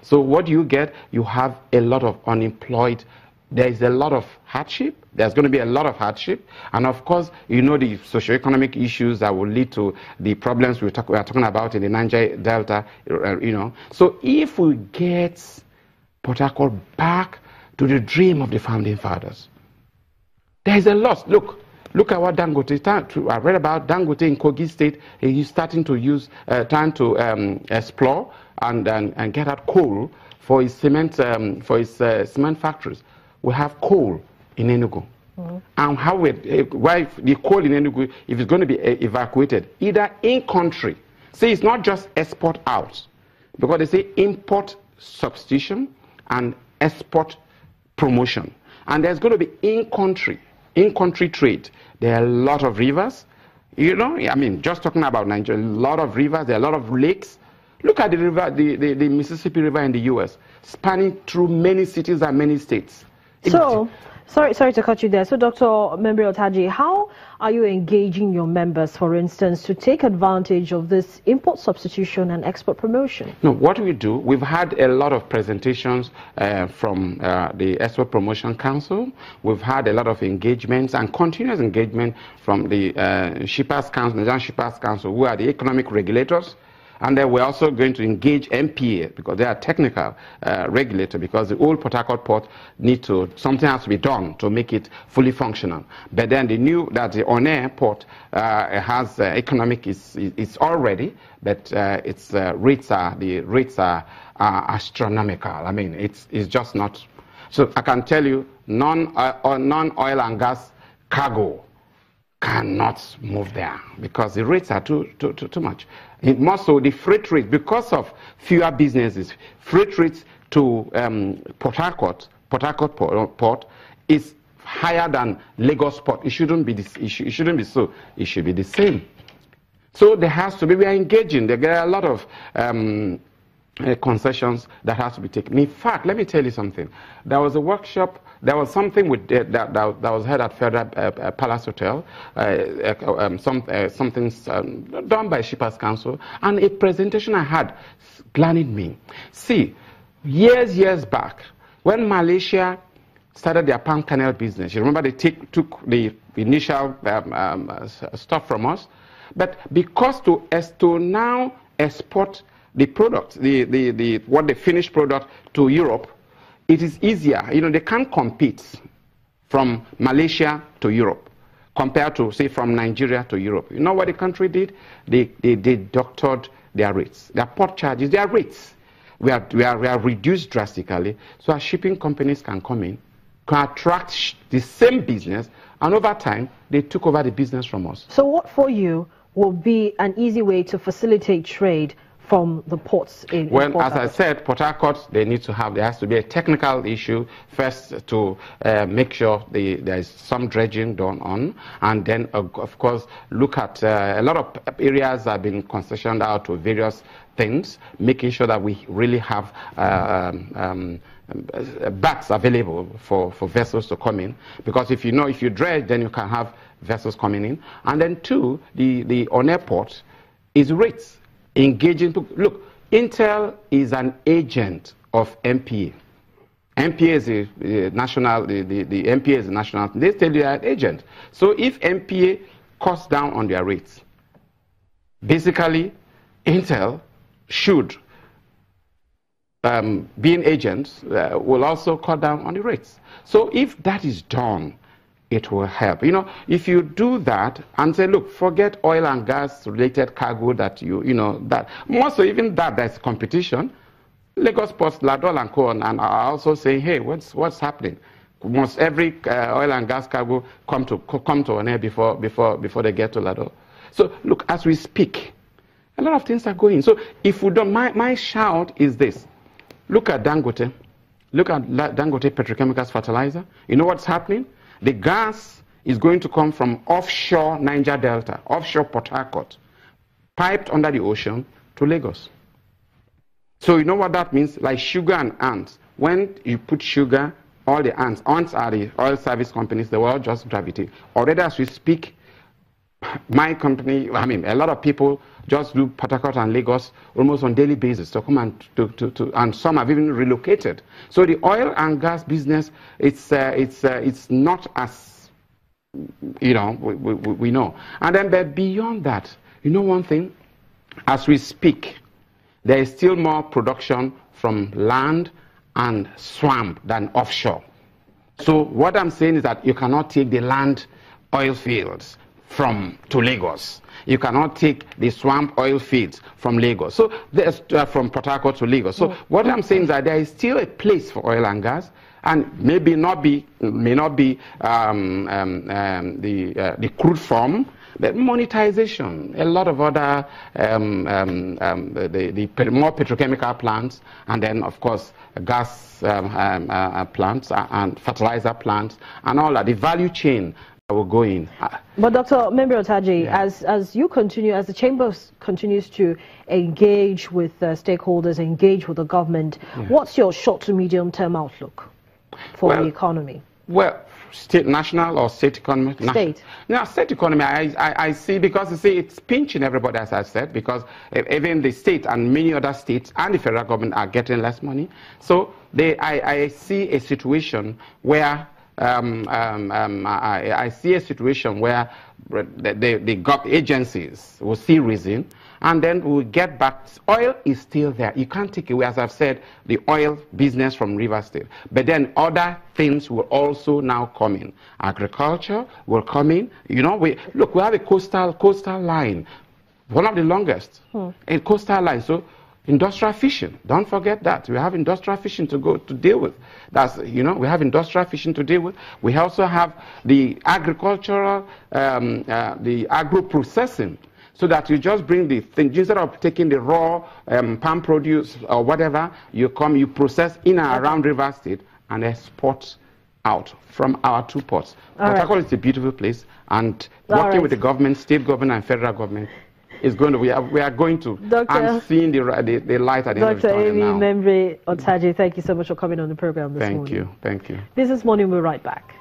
So what do you get? You have a lot of unemployed. There is a lot of hardship. There's going to be a lot of hardship. And of course, you know the socioeconomic issues that will lead to the problems we are talking about in the Niger Delta, you know. So if we get Port Harcourt back to the dream of the founding fathers, there is a loss. Look at what Dangote, I read about Dangote in Kogi State. He's starting to use, trying to explore and get out coal for his cement, cement factories. We have coal in Enugu. And why the coal in Enugu, if it's going to be evacuated, either in country, see, it's not just export out, because they say import substitution and export promotion. And there's going to be in-country trade. There are a lot of rivers. You know, I mean, just talking about Nigeria, a lot of rivers, there are a lot of lakes. Look at the river, the Mississippi River in the U.S., spanning through many cities and many states. So, sorry to cut you there. So, Dr. Membri Otaji, how are you engaging your members, for instance, to take advantage of this import substitution and export promotion? No, what we do, we've had a lot of presentations from the Export Promotion Council. We've had a lot of engagements and continuous engagement from the Shippers Council, Nigerian Shippers Council, who are the economic regulators. And then we're also going to engage MPA, because they are technical regulator, because the old Port Harcourt port something has to be done to make it fully functional. But then they knew that the on-air port has economic, it's already, but its rates are astronomical. I mean, it's just not. So I can tell you, non-oil and gas cargo cannot move there, because the rates are too much. More so, the freight rate, because of fewer businesses, freight rates to Port Harcourt port is higher than Lagos port. It shouldn't be this. It shouldn't be so. It should be the same. So there has to be. We are engaging. There are a lot of concessions that has to be taken. In fact, let me tell you something. There was a workshop. There was something that was held at Federal Palace Hotel, something done by Shippers Council, and a presentation I had gladdened me. See, years back, when Malaysia started their Palm Canal business, you remember they took the initial stuff from us, but because to now export the product, the finished product to Europe, it is easier. You know, they can't compete from Malaysia to Europe compared to, say, from Nigeria to Europe. You know what the country did? They doctored their rates, their port charges, their rates. We are reduced drastically, so our shipping companies can come in, can attract the same business, and over time, they took over the business from us. So what for you will be an easy way to facilitate trade from the ports in Well, Port as I said, Port Harcourt, there has to be a technical issue first to make sure there is some dredging done on, and then, of course, look at a lot of areas have been concessioned out to various things, making sure that we really have backs available for vessels to come in, because if you dredge, then you can have vessels coming in. And then two, the on-airport is rates. Engaging. Look, Intel is an agent of MPA. MPA is the national. The MPA is the national. They tell you they are an agent. So if MPA cuts down on their rates, basically, Intel should, being agents, will also cut down on the rates. So if that is done, it will help. You know, if you do that and say, look, forget oil and gas related cargo that that more so even that there's competition. Lagos Ports, Ladol and Co. and are also saying, hey, what's happening? Must every oil and gas cargo come to an air before they get to Ladol? So look, as we speak, a lot of things are going. So if we don't, my shout is this: look at Dangote, look at Dangote Petrochemicals Fertilizer. You know what's happening? The gas is going to come from offshore Niger Delta, offshore Port Harcourt, piped under the ocean to Lagos. So you know what that means? Like sugar and ants. When you put sugar, all the ants are the oil service companies, they will all just gravitate. Already as we speak, My company, I mean, a lot of people just do Port Harcourt and Lagos almost on daily basis to come and and some have even relocated. So the oil and gas business, it's not as, you know, we know. And then, but beyond that, you know one thing, as we speak, there is still more production from land and swamp than offshore. So what I'm saying is that you cannot take the land oil fields to Lagos. You cannot take the swamp oil fields from Lagos. So there's from Port Harcourt to Lagos. So what I'm saying is that there is still a place for oil and gas, and may not be the crude form, but monetization. A lot of other the more petrochemical plants, and then of course gas plants and fertilizer plants, and all that. The value chain will go in. But Dr. Membri Otaji, as you continue, as the Chamber continues to engage with stakeholders, engage with the government, what's your short to medium term outlook for the economy? Well, state, national or state economy? State. Now, state economy, I see, because you see, it's pinching everybody, as I said, because even the state and many other states and the federal government are getting less money. So I see a situation where I see a situation where the agencies will see reason, and then we'll get back. Oil is still there. You can't take away, as I've said, the oil business from Rivers State. But then other things will also now come in. Agriculture will come in. You know, we have a coastal line, one of the longest, a coastal line. So industrial fishing, don't forget that. We have industrial fishing to deal with. That's, you know, we have industrial fishing to deal with. We also have the agricultural, the agro-processing, so that you just bring the thing, instead of taking the raw palm produce or whatever, you process in and around River State and export out from our two ports. Port Harcourt is a beautiful place, and working with the government, state government and federal government, is going to, we are going to, I'm seeing the light at the end of the tunnel now. Dr. Membri Otaji, thank you so much for coming on the program this morning. Thank you. Business Morning, we'll be right back.